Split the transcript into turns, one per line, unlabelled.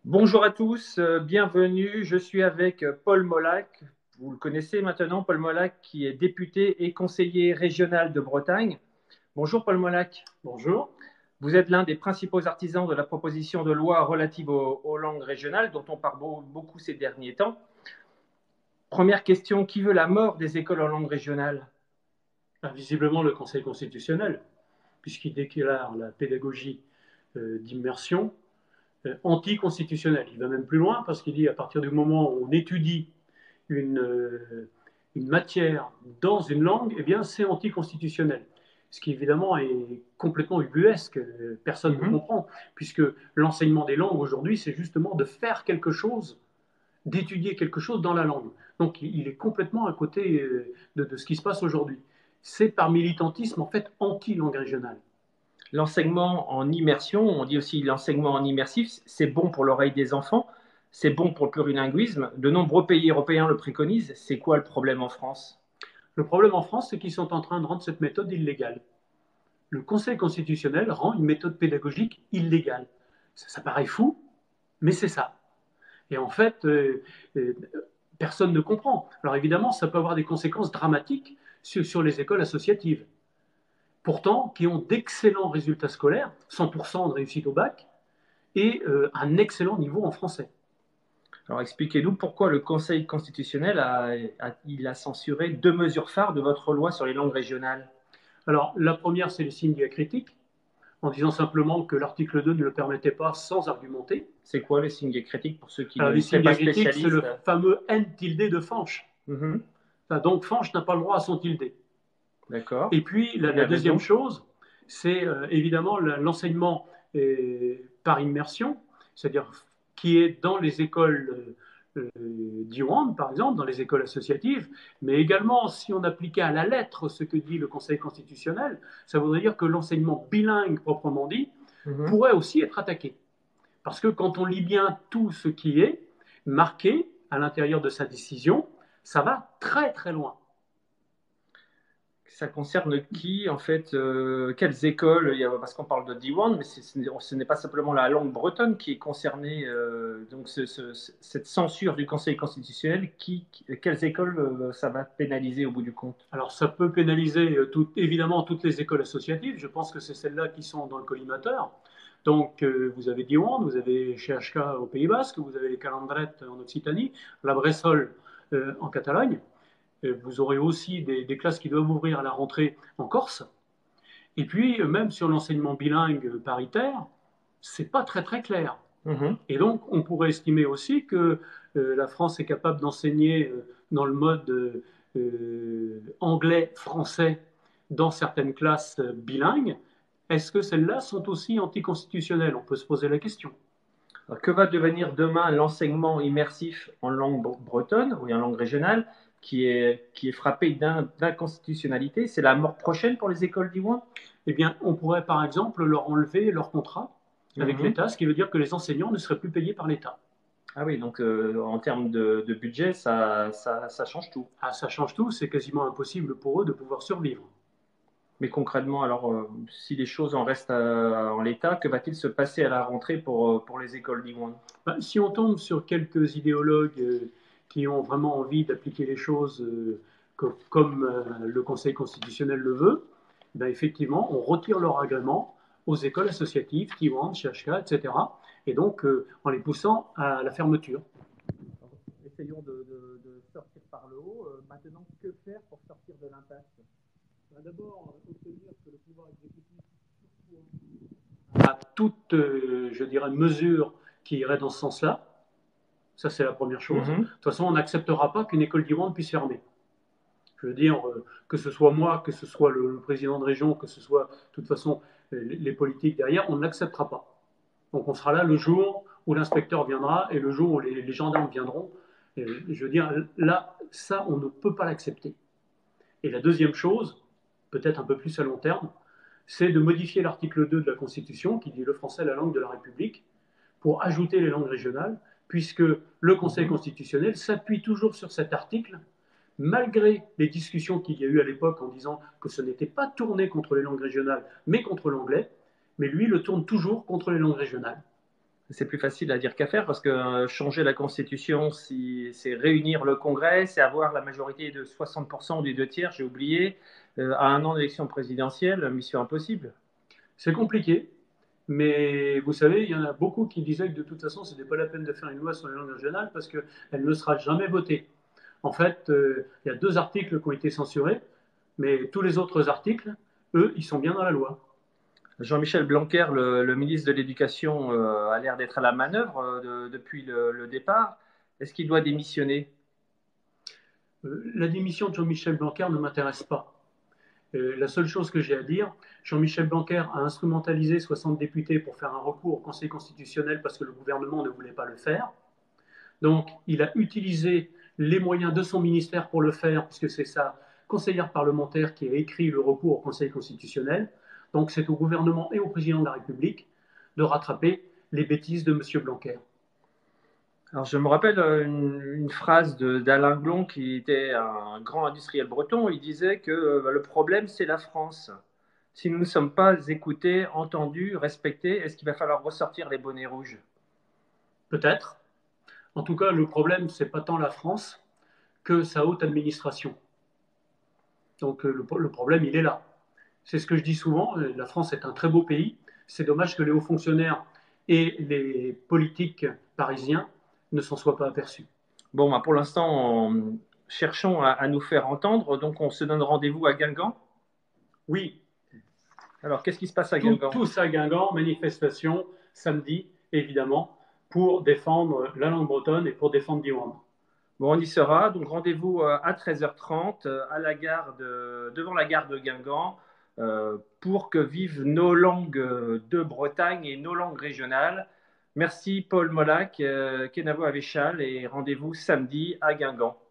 Bonjour à tous, bienvenue. Je suis avec Paul Molac. Vous le connaissez maintenant, Paul Molac, qui est député et conseiller régional de Bretagne. Bonjour Paul Molac.
Bonjour.
Vous êtes l'un des principaux artisans de la proposition de loi relative aux langues régionales, dont on parle beaucoup ces derniers temps. Première question, qui veut la mort des écoles en langue régionale?
Visiblement le Conseil constitutionnel, puisqu'il déclare la pédagogie d'immersion anticonstitutionnelle. Il va même plus loin parce qu'il dit à partir du moment où on étudie une matière dans une langue, eh bien c'est anticonstitutionnel. Ce qui évidemment est complètement ubuesque, personne ne comprend, puisque l'enseignement des langues aujourd'hui, c'est justement de faire quelque chose, d'étudier quelque chose dans la langue. Donc il est complètement à côté de ce qui se passe aujourd'hui. C'est par militantisme en fait anti-langue régionale.
L'enseignement en immersion, on dit aussi l'enseignement en immersif, c'est bon pour l'oreille des enfants, c'est bon pour le plurilinguisme. De nombreux pays européens le préconisent. C'est quoi le problème en France?
Le problème en France, c'est qu'ils sont en train de rendre cette méthode illégale. Le Conseil constitutionnel rend une méthode pédagogique illégale. Ça paraît fou, mais c'est ça. Et en fait, personne ne comprend. Alors évidemment, ça peut avoir des conséquences dramatiques sur les écoles associatives. Pourtant, qui ont d'excellents résultats scolaires, 100% de réussite au bac, et un excellent niveau en français.
Alors expliquez-nous pourquoi le Conseil constitutionnel a censuré deux mesures phares de votre loi sur les langues régionales.
Alors la première, c'est le signe diacritique, en disant simplement que l'article 2 ne le permettait pas sans argumenter.
C'est quoi les signes diacritiques pour ceux qui
ne sont pas spécialistes? C'est le fameux N tilde de Fanch. Donc Fanch n'a pas le droit à son tilde.
D'accord.
Et puis la deuxième chose, c'est évidemment l'enseignement par immersion, c'est-à-dire qui est dans les écoles d'Iwan, par exemple, dans les écoles associatives, mais également si on appliquait à la lettre ce que dit le Conseil constitutionnel, ça voudrait dire que l'enseignement bilingue proprement dit pourrait aussi être attaqué. Parce que quand on lit bien tout ce qui est marqué à l'intérieur de sa décision, ça va très très loin.
Ça concerne qui, en fait, quelles écoles? Parce qu'on parle de Diwan, mais ce n'est pas simplement la langue bretonne qui est concernée. Donc cette censure du Conseil constitutionnel, quelles écoles ça va pénaliser au bout du compte?
Alors ça peut pénaliser évidemment toutes les écoles associatives. Je pense que c'est celles-là qui sont dans le collimateur. Donc vous avez Diwan, vous avez CHK au Pays Basque, vous avez les Calandrettes en Occitanie, la Bressol en Catalogne. Vous aurez aussi des classes qui doivent ouvrir à la rentrée en Corse. Et puis, même sur l'enseignement bilingue paritaire, c'est pas très très clair. Et donc, on pourrait estimer aussi que la France est capable d'enseigner dans le mode anglais-français dans certaines classes bilingues. Est-ce que celles-là sont aussi anticonstitutionnelles? On peut se poser la question.
Alors, que va devenir demain l'enseignement immersif en langue bretonne ou en langue régionale qui est frappé d'inconstitutionnalité? C'est la mort prochaine pour les écoles d'Iwan?
Eh bien, on pourrait par exemple leur enlever leur contrat avec l'État, ce qui veut dire que les enseignants ne seraient plus payés par l'État.
Ah oui, donc en termes de budget, ça change tout.
Ah, ça change tout, c'est quasiment impossible pour eux de pouvoir survivre.
Mais concrètement, alors, si les choses en restent en l'état, que va-t-il se passer à la rentrée pour les écoles d'Iwan?
Si on tombe sur quelques idéologues qui ont vraiment envie d'appliquer les choses comme le Conseil constitutionnel le veut, effectivement, on retire leur agrément aux écoles associatives, Tiwan, CHK, etc. Et donc, en les poussant à la fermeture.
Essayons de sortir par le haut. Maintenant, que faire pour sortir de l'impasse?
D'abord, obtenir que le pouvoir exécutif a toute, je dirais, mesure qui irait dans ce sens-là. Ça, c'est la première chose. De toute façon, on n'acceptera pas qu'une école d'Iwan puisse fermer. Je veux dire, que ce soit moi, que ce soit le président de région, que ce soit, de toute façon, les politiques derrière, on n'acceptera pas. Donc, on sera là le jour où l'inspecteur viendra et le jour où les gendarmes viendront. Et, je veux dire, là, ça, on ne peut pas l'accepter. Et la deuxième chose, peut-être un peu plus à long terme, c'est de modifier l'article 2 de la Constitution qui dit le français est la langue de la République pour ajouter les langues régionales, puisque le Conseil constitutionnel s'appuie toujours sur cet article, malgré les discussions qu'il y a eu à l'époque en disant que ce n'était pas tourné contre les langues régionales, mais contre l'anglais, mais lui le tourne toujours contre les langues régionales.
C'est plus facile à dire qu'à faire parce que changer la Constitution, c'est réunir le Congrès, c'est avoir la majorité de 60% des 2 tiers, j'ai oublié, à un an d'élection présidentielle, mission impossible.
C'est compliqué, mais vous savez, il y en a beaucoup qui disaient que de toute façon, ce n'était pas la peine de faire une loi sur les langues régionales parce qu'elle ne sera jamais votée. En fait, il y a 2 articles qui ont été censurés, mais tous les autres articles, eux, ils sont bien dans la loi.
Jean-Michel Blanquer, le ministre de l'Éducation, a l'air d'être à la manœuvre depuis le départ. Est-ce qu'il doit démissionner?
La démission de Jean-Michel Blanquer ne m'intéresse pas. La seule chose que j'ai à dire, Jean-Michel Blanquer a instrumentalisé 60 députés pour faire un recours au Conseil constitutionnel parce que le gouvernement ne voulait pas le faire. Donc, il a utilisé les moyens de son ministère pour le faire, puisque c'est sa conseillère parlementaire qui a écrit le recours au Conseil constitutionnel. Donc, c'est au gouvernement et au président de la République de rattraper les bêtises de M. Blanquer.
Alors, je me rappelle une phrase d'Alain Glon, qui était un grand industriel breton. Il disait que le problème, c'est la France. Si nous ne sommes pas écoutés, entendus, respectés, est-ce qu'il va falloir ressortir les bonnets rouges?
Peut-être. En tout cas, le problème, ce n'est pas tant la France que sa haute administration. Donc, le problème, il est là. C'est ce que je dis souvent, la France est un très beau pays. C'est dommage que les hauts fonctionnaires et les politiques parisiens ne s'en soient pas aperçus.
Bon, bah pour l'instant, cherchons à nous faire entendre. Donc, on se donne rendez-vous à Guingamp.
Oui.
Alors, qu'est-ce qui se passe à Guingamp?
Tous à Guingamp, manifestation, samedi, évidemment, pour défendre la langue bretonne et pour défendre Diwan.
Bon, on y sera. Donc, rendez-vous à 13h30 à la devant la gare de Guingamp pour que vivent nos langues de Bretagne et nos langues régionales. Merci Paul Molac, Kenavo Avéchal et rendez-vous samedi à Guingamp.